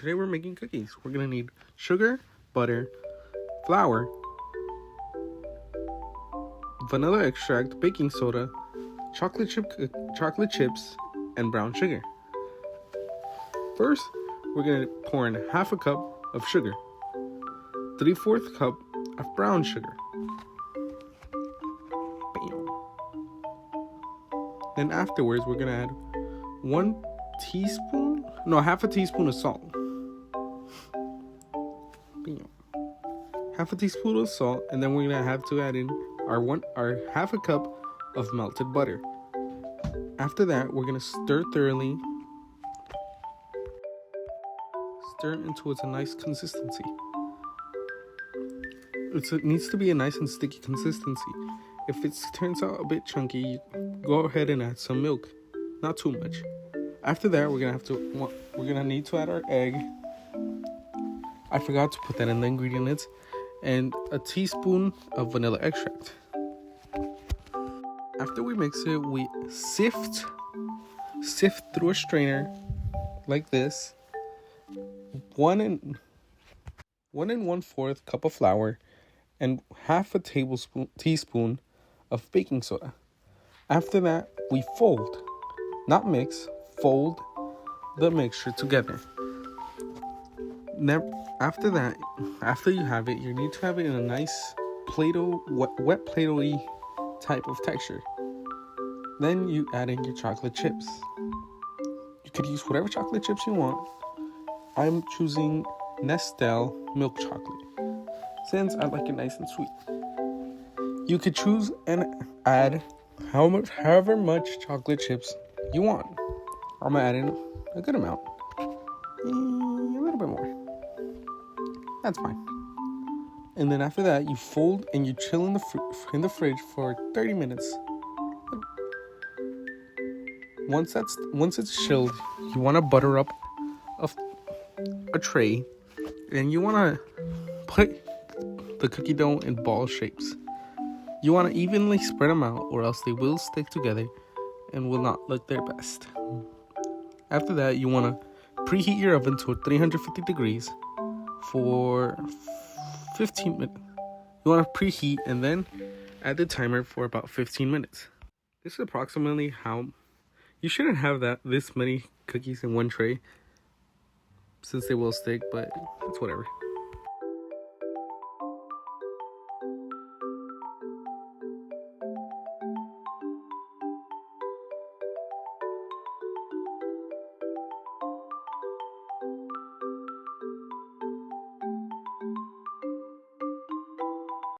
Today we're making cookies. We're gonna need sugar, butter, flour, vanilla extract, baking soda, chocolate chips, and brown sugar. First, we're gonna pour in half a cup of sugar, 3/4 cup of brown sugar. Bam. Then afterwards, we're gonna add half a teaspoon of salt. Bam. Half a teaspoon of salt, and then we're gonna have to add in our half a cup of melted butter. After that, we're gonna stir thoroughly. Stir it until it's a nice consistency. It needs to be a nice and sticky consistency. If it turns out a bit chunky, go ahead and add some milk, not too much. After that, we're gonna need to add our egg. I forgot to put that in the ingredients, and a teaspoon of vanilla extract. After we mix it, we sift through a strainer like this. 1 1/4 cup of flour and half a teaspoon of baking soda. After that, we fold, not mix, fold the mixture together. After that, after you have it, you need to have it in a nice Play-Doh, wet Play-Doh-y type of texture. Then you add in your chocolate chips. You could use whatever chocolate chips you want. I'm choosing Nestle milk chocolate since I like it nice and sweet. You could choose and add however much chocolate chips you want. I'm gonna add in a good amount, a little bit more. That's fine. And then after that, you fold and you chill in the fridge for 30 minutes. Once it's chilled, you want to butter up a tray, and you want to put the cookie dough in ball shapes. You want to evenly spread them out, or else they will stick together and will not look their best. After that, you want to preheat your oven to 350 degrees for 15 minutes. You want to preheat and then add the timer for about 15 minutes. This is approximately how you shouldn't have this many cookies in one tray, since they will stick, but it's whatever.